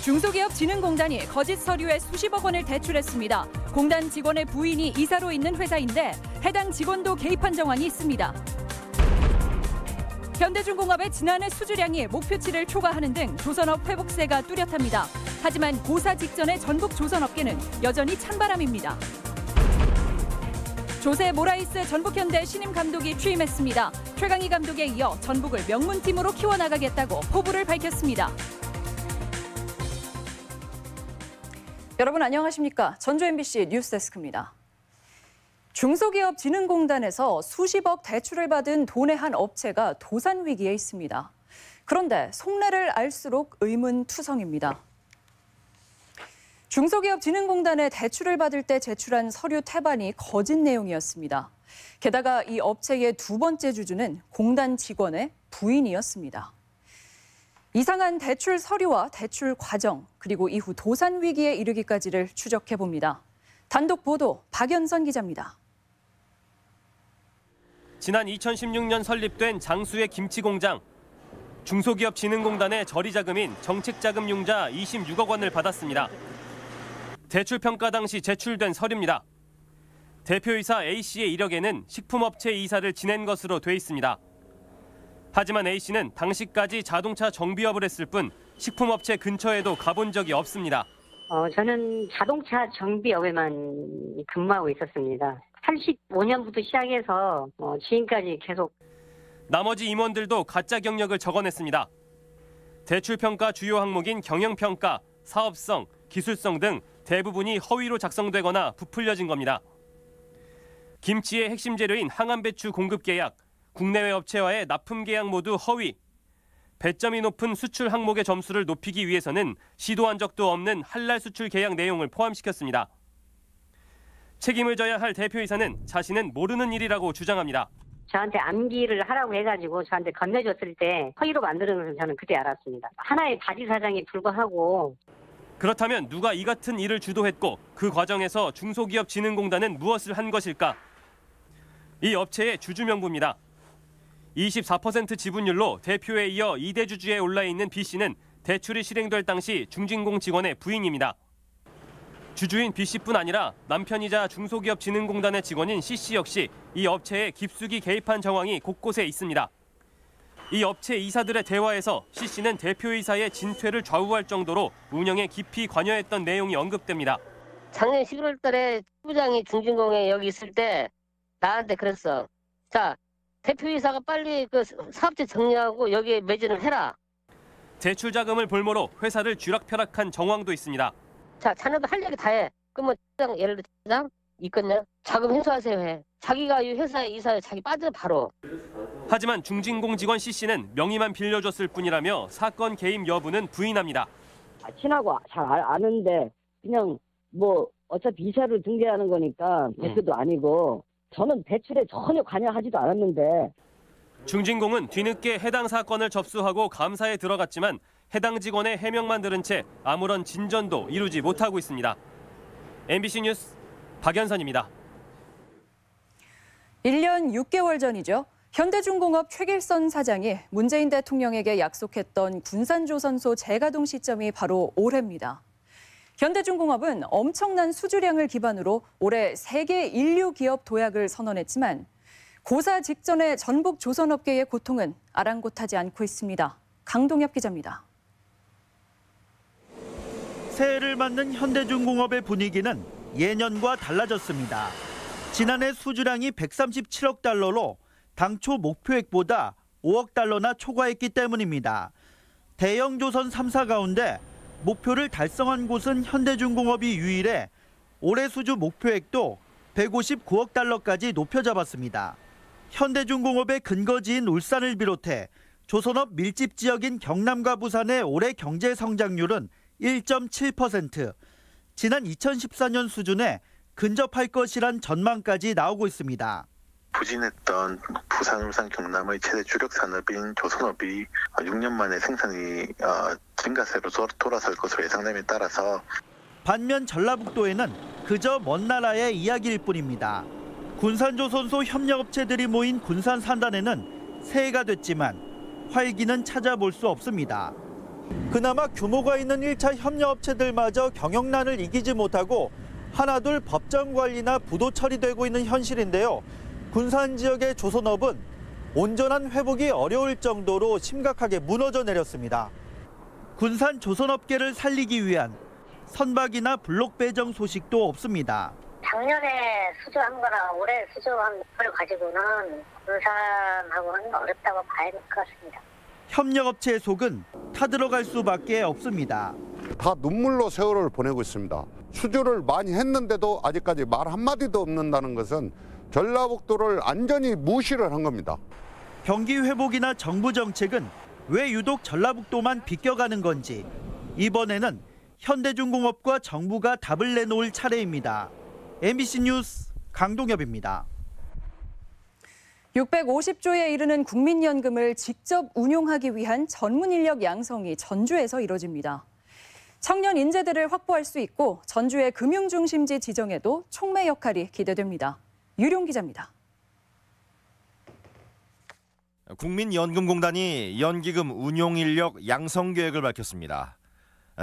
중소기업진흥공단이 거짓 서류에 수십억 원을 대출했습니다. 공단 직원의 부인이 이사로 있는 회사인데 해당 직원도 개입한 정황이 있습니다. 현대중공업의 지난해 수주량이 목표치를 초과하는 등 조선업 회복세가 뚜렷합니다. 하지만 고사 직전의 전북 조선업계는 여전히 찬바람입니다. 조세 모라이스 전북현대 신임 감독이 취임했습니다. 최강희 감독에 이어 전북을 명문팀으로 키워나가겠다고 포부를 밝혔습니다. 여러분 안녕하십니까? 전주 MBC 뉴스데스크입니다. 중소기업진흥공단에서 수십억 대출을 받은 돈의 한 업체가 도산 위기에 있습니다. 그런데 속내를 알수록 의문투성입니다. 중소기업진흥공단에 대출을 받을 때 제출한 서류 태반이 거짓 내용이었습니다. 게다가 이 업체의 두 번째 주주는 공단 직원의 부인이었습니다. 이상한 대출 서류와 대출 과정, 그리고 이후 도산 위기에 이르기까지를 추적해봅니다. 단독 보도 박연선 기자입니다. 지난 2016년 설립된 장수의 김치공장. 중소기업진흥공단의 저리자금인 정책자금융자 26억 원을 받았습니다. 대출평가 당시 제출된 서류입니다. 대표이사 A씨의 이력에는 식품업체 이사를 지낸 것으로 돼 있습니다. 하지만 A씨는 당시까지 자동차 정비업을 했을 뿐 식품업체 근처에도 가본 적이 없습니다. 저는 자동차 정비업에만 근무하고 있었습니다. 85년부터 시작해서 지금까지 계속. 나머지 임원들도 가짜 경력을 적어냈습니다. 대출평가 주요 항목인 경영평가, 사업성, 기술성 등 대부분이 허위로 작성되거나 부풀려진 겁니다. 김치의 핵심 재료인 항암배추 공급 계약, 국내외 업체와의 납품 계약 모두 허위. 배점이 높은 수출 항목의 점수를 높이기 위해서는 시도한 적도 없는 할랄 수출 계약 내용을 포함시켰습니다. 책임을 져야 할 대표이사는 자신은 모르는 일이라고 주장합니다. 저한테 암기를 하라고 해가지고 저한테 건네줬을 때 허위로 만드는 것을 저는 그때 알았습니다. 하나의 바지 사장에 불과하고. 그렇다면 누가 이 같은 일을 주도했고 그 과정에서 중소기업진흥공단은 무엇을 한 것일까? 이 업체의 주주 명부입니다. 24% 지분율로 대표에 이어 2대 주주에 올라 있는 B씨는 대출이 실행될 당시 중진공 직원의 부인입니다. 주주인 B씨뿐 아니라 남편이자 중소기업진흥공단의 직원인 C씨 역시 이 업체에 깊숙이 개입한 정황이 곳곳에 있습니다. 이 업체 이사들의 대화에서 C씨는 대표이사의 진퇴를 좌우할 정도로 운영에 깊이 관여했던 내용이 언급됩니다. 작년 11월 달에 부장이 중진공에 여기 있을 때 나한테 그랬어. 자, 대표이사가 빨리 그 사업체 정리하고 여기에 매진을 해라. 대출 자금을 볼모로 회사를 쥐락펴락한 정황도 있습니다. 자, 자네도 할 얘기 다 해. 그러면 예를 들어 부장 있겠냐? 자금 회수하세요 해. 자기가 이 회사에 이사해 자기 빠져 바로. 하지만 중진공 직원 C씨는 명의만 빌려줬을 뿐이라며 사건 개입 여부는 부인합니다. 친하고 잘 아는데 그냥 뭐 어차피 이사를 등재하는 거니까 대표도 아니고 저는 대출에 전혀 관여하지도 않았는데. 중진공은 뒤늦게 해당 사건을 접수하고 감사에 들어갔지만 해당 직원의 해명만 들은 채 아무런 진전도 이루지 못하고 있습니다. MBC 뉴스 박연선입니다. 1년 6개월 전이죠. 현대중공업 최길선 사장이 문재인 대통령에게 약속했던 군산조선소 재가동 시점이 바로 올해입니다. 현대중공업은 엄청난 수주량을 기반으로 올해 세계 인류 기업 도약을 선언했지만 고사 직전의 전북 조선업계의 고통은 아랑곳하지 않고 있습니다. 강동엽 기자입니다. 새해를 맞는 현대중공업의 분위기는 예년과 달라졌습니다. 지난해 수주량이 137억 달러로 당초 목표액보다 5억 달러나 초과했기 때문입니다. 대형 조선 3사 가운데 목표를 달성한 곳은 현대중공업이 유일해 올해 수주 목표액도 159억 달러까지 높여 잡았습니다. 현대중공업의 근거지인 울산을 비롯해 조선업 밀집 지역인 경남과 부산의 올해 경제 성장률은 1.7%, 지난 2014년 수준에 근접할 것이란 전망까지 나오고 있습니다. 부진했던 부산, 울산, 경남의 최대 주력 산업인 조선업이 6년 만에 생산이 증가세로 돌아설 것으로 예상됨에 따라서. 반면 전라북도에는 그저 먼 나라의 이야기일 뿐입니다. 군산조선소 협력업체들이 모인 군산 산단에는 새해가 됐지만 활기는 찾아볼 수 없습니다. 그나마 규모가 있는 1차 협력업체들마저 경영난을 이기지 못하고 하나둘 법정 관리나 부도 처리되고 있는 현실인데요. 군산 지역의 조선업은 온전한 회복이 어려울 정도로 심각하게 무너져 내렸습니다. 군산 조선업계를 살리기 위한 선박이나 블록 배정 소식도 없습니다. 작년에 수주한 거나 올해 수주한 걸 가지고는 군산하고는 어렵다고 봐야 될 것 같습니다. 협력업체의 속은 타들어갈 수밖에 없습니다. 다 눈물로 세월을 보내고 있습니다. 수주를 많이 했는데도 아직까지 말 한마디도 없는다는 것은 전라북도를 안전히 무시를 한 겁니다. 경기 회복이나 정부 정책은 왜 유독 전라북도만 비껴가는 건지 이번에는 현대중공업과 정부가 답을 내놓을 차례입니다. MBC 뉴스 강동엽입니다. 650조에 이르는 국민연금을 직접 운용하기 위한 전문 인력 양성이 전주에서 이뤄집니다. 청년 인재들을 확보할 수 있고 전주의 금융중심지 지정에도 촉매 역할이 기대됩니다. 유룡 기자입니다. 국민연금공단이 연기금 운용 인력 양성 계획을 밝혔습니다.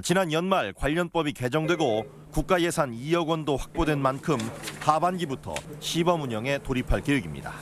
지난 연말 관련법이 개정되고 국가 예산 2억 원도 확보된 만큼 하반기부터 시범 운영에 돌입할 계획입니다.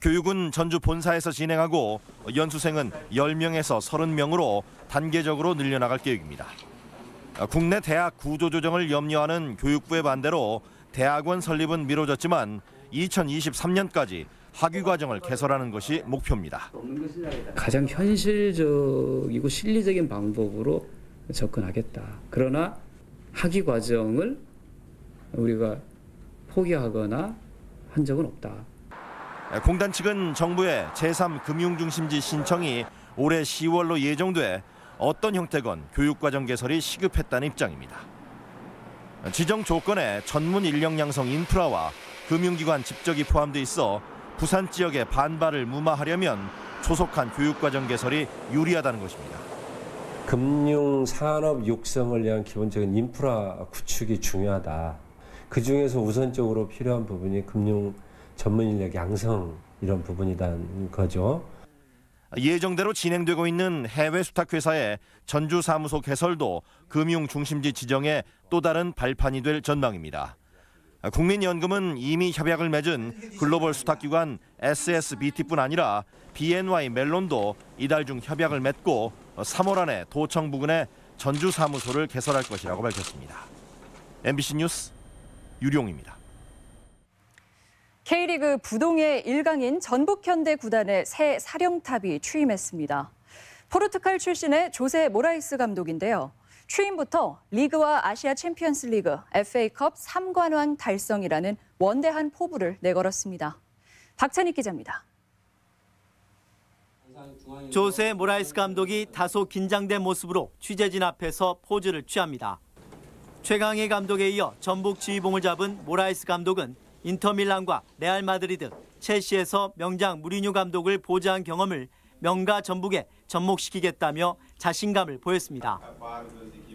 교육은 전주 본사에서 진행하고 연수생은 10명에서 30명으로 단계적으로 늘려나갈 계획입니다. 국내 대학 구조조정을 염려하는 교육부의 반대로 대학원 설립은 미뤄졌지만 2023년까지 학위과정을 개설하는 것이 목표입니다. 가장 현실적이고 실리적인 방법으로 접근하겠다. 그러나 학위과정을 우리가 포기하거나 한 적은 없다. 공단 측은 정부의 제3금융중심지 신청이 올해 10월로 예정돼 어떤 형태건 교육과정 개설이 시급했다는 입장입니다. 지정 조건에 전문 인력 양성 인프라와 금융기관 집적이 포함돼 있어 부산 지역의 반발을 무마하려면 조속한 교육과정 개설이 유리하다는 것입니다. 금융산업 육성을 위한 기본적인 인프라 구축이 중요하다. 그중에서 우선적으로 필요한 부분이 금융 전문 인력 양성 이런 부분이라는 거죠. 예정대로 진행되고 있는 해외 수탁회사의 전주 사무소 개설도 금융중심지 지정의 또 다른 발판이 될 전망입니다. 국민연금은 이미 협약을 맺은 글로벌 수탁기관 SSBT뿐 아니라 BNY 멜론도 이달 중 협약을 맺고 3월 안에 도청 부근에 전주 사무소를 개설할 것이라고 밝혔습니다. MBC 뉴스 유룡입니다. K리그 부동의 일강인 전북현대 구단에 새 사령탑이 취임했습니다. 포르투갈 출신의 조세 모라이스 감독인데요. 취임부터 리그와 아시아 챔피언스 리그, FA컵 3관왕 달성이라는 원대한 포부를 내걸었습니다. 박찬익 기자입니다. 조세 모라이스 감독이 다소 긴장된 모습으로 취재진 앞에서 포즈를 취합니다. 최강희 감독에 이어 전북 지휘봉을 잡은 모라이스 감독은 인터밀란과 레알 마드리드, 첼시에서 명장 무리뉴 감독을 보좌한 경험을 명가 전북에 접목시키겠다며 자신감을 보였습니다.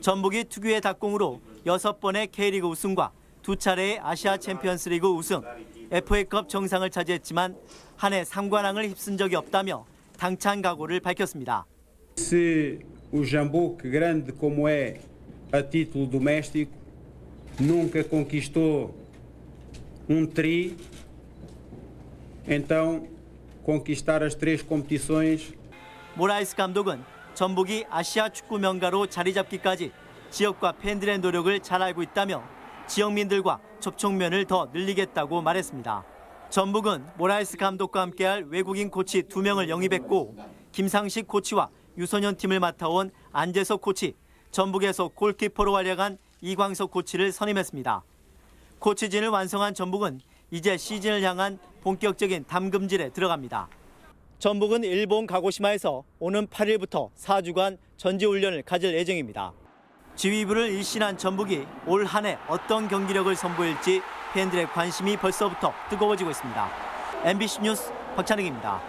전북이 특유의 đặc 공으로 6번의 K리그 우승과 2차례의 아시아 챔피언스 리그 우승, FA컵 정상을 차지했지만 한 해 3관왕을 휩쓴 적이 없다며 당찬 각오를 밝혔습니다. Se o Jambuque, grande como é a título doméstico, nunca conquistou tri, então conquistar as 3 competições. 모라이스 감독은 전북이 아시아 축구 명가로 자리 잡기까지 지역과 팬들의 노력을 잘 알고 있다며 지역민들과 접촉면을 더 늘리겠다고 말했습니다. 전북은 모라이스 감독과 함께할 외국인 코치 2명을 영입했고 김상식 코치와 유소년 팀을 맡아온 안재석 코치, 전북에서 골키퍼로 활약한 이광석 코치를 선임했습니다. 코치진을 완성한 전북은 이제 시즌을 향한 본격적인 담금질에 들어갑니다. 전북은 일본 가고시마에서 오는 8일부터 4주간 전지훈련을 가질 예정입니다. 지휘부를 일신한 전북이 올 한 해 어떤 경기력을 선보일지 팬들의 관심이 벌써부터 뜨거워지고 있습니다. MBC 뉴스 박찬익입니다.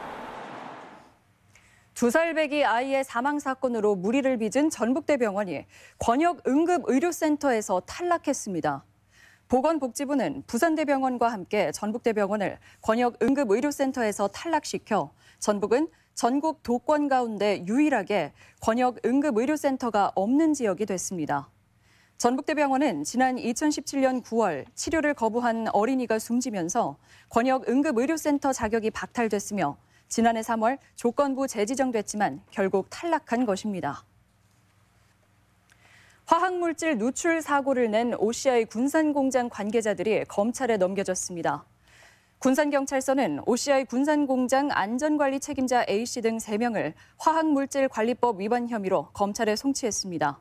2살배기 아이의 사망 사건으로 물의를 빚은 전북대병원이 권역응급의료센터에서 탈락했습니다. 보건복지부는 부산대병원과 함께 전북대병원을 권역응급의료센터에서 탈락시켜 전북은 전국 도권 가운데 유일하게 권역 응급의료센터가 없는 지역이 됐습니다. 전북대병원은 지난 2017년 9월 치료를 거부한 어린이가 숨지면서 권역 응급의료센터 자격이 박탈됐으며 지난해 3월 조건부 재지정됐지만 결국 탈락한 것입니다. 화학물질 누출 사고를 낸 OCI 군산공장 관계자들이 검찰에 넘겨졌습니다. 군산경찰서는 OCI 군산공장 안전관리 책임자 A씨 등 3명을 화학물질관리법 위반 혐의로 검찰에 송치했습니다.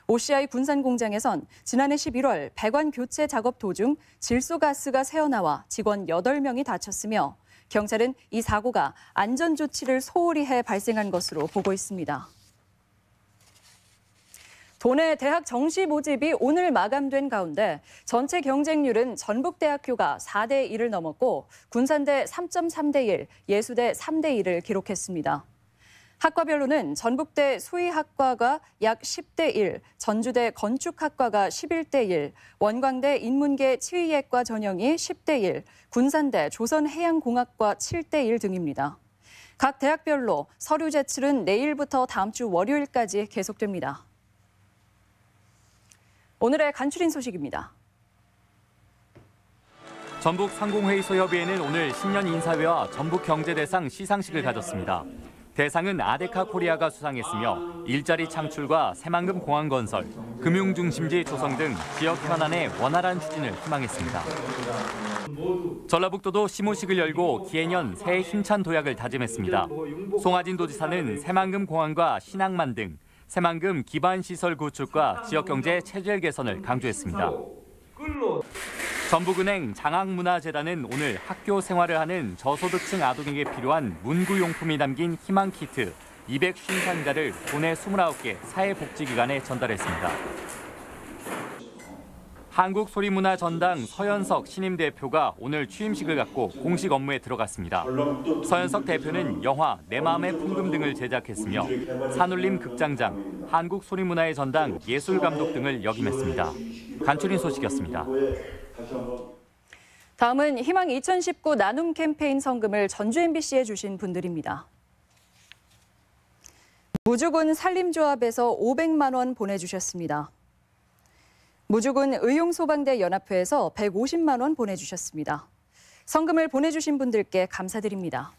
OCI 군산공장에선 지난해 11월 배관 교체 작업 도중 질소가스가 새어나와 직원 8명이 다쳤으며 경찰은 이 사고가 안전조치를 소홀히 해 발생한 것으로 보고 있습니다. 도내 대학 정시 모집이 오늘 마감된 가운데 전체 경쟁률은 전북대학교가 4대 1을 넘었고 군산대 3.3대 1, 예수대 3대 1을 기록했습니다. 학과별로는 전북대 수의학과가 약 10대 1, 전주대 건축학과가 11대 1, 원광대 인문계 치의예과 전형이 10대 1, 군산대 조선해양공학과 7대 1 등입니다. 각 대학별로 서류 제출은 내일부터 다음 주 월요일까지 계속됩니다. 오늘의 간추린 소식입니다. 전북 상공회의소협의회는 오늘 신년 인사회와 전북경제대상 시상식을 가졌습니다. 대상은 아데카 코리아가 수상했으며 일자리 창출과 새만금 공항 건설, 금융중심지 조성 등 지역 현안의 원활한 추진을 희망했습니다. 전라북도도 시무식을 열고 기해년 새해 힘찬 도약을 다짐했습니다. 송하진 도지사는 새만금 공항과 신항만 등 새만금 기반시설 구축과 지역경제 체질 개선을 강조했습니다. 전북은행 장학문화재단은 오늘 학교 생활을 하는 저소득층 아동에게 필요한 문구용품이 담긴 희망키트 250상자를 도내 29개 사회복지기관에 전달했습니다. 한국소리문화전당 서현석 신임 대표가 오늘 취임식을 갖고 공식 업무에 들어갔습니다. 서현석 대표는 영화 내 마음의 풍금 등을 제작했으며 산울림 극장장, 한국소리문화의 전당 예술감독 등을 역임했습니다. 간추린 소식이었습니다. 다음은 희망 2019 나눔 캠페인 성금을 전주 MBC에 주신 분들입니다. 무주군 산림조합에서 500만 원 보내주셨습니다. 무주군 의용소방대 연합회에서 150만 원 보내주셨습니다. 성금을 보내주신 분들께 감사드립니다.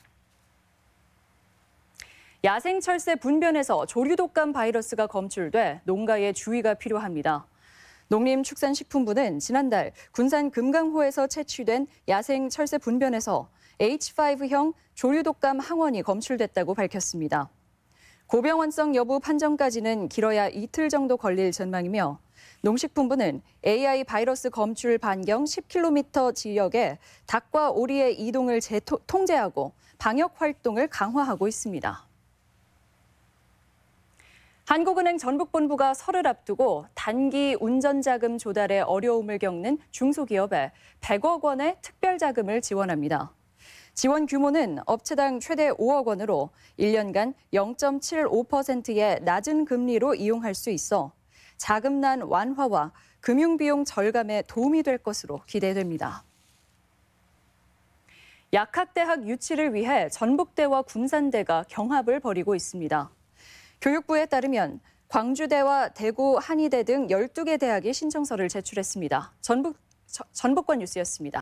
야생철새 분변에서 조류독감 바이러스가 검출돼 농가에 주의가 필요합니다. 농림축산식품부는 지난달 군산 금강호에서 채취된 야생철새 분변에서 H5형 조류독감 항원이 검출됐다고 밝혔습니다. 고병원성 여부 판정까지는 길어야 이틀 정도 걸릴 전망이며 농식품부는 AI 바이러스 검출 반경 10km 지역에 닭과 오리의 이동을 통제하고 방역 활동을 강화하고 있습니다. 한국은행 전북본부가 설을 앞두고 단기 운전자금 조달에 어려움을 겪는 중소기업에 100억 원의 특별자금을 지원합니다. 지원 규모는 업체당 최대 5억 원으로 1년간 0.75%의 낮은 금리로 이용할 수 있어 자금난 완화와 금융비용 절감에 도움이 될 것으로 기대됩니다. 약학대학 유치를 위해 전북대와 군산대가 경합을 벌이고 있습니다. 교육부에 따르면 광주대와 대구 한의대 등 12개 대학이 신청서를 제출했습니다. 전북권 뉴스였습니다.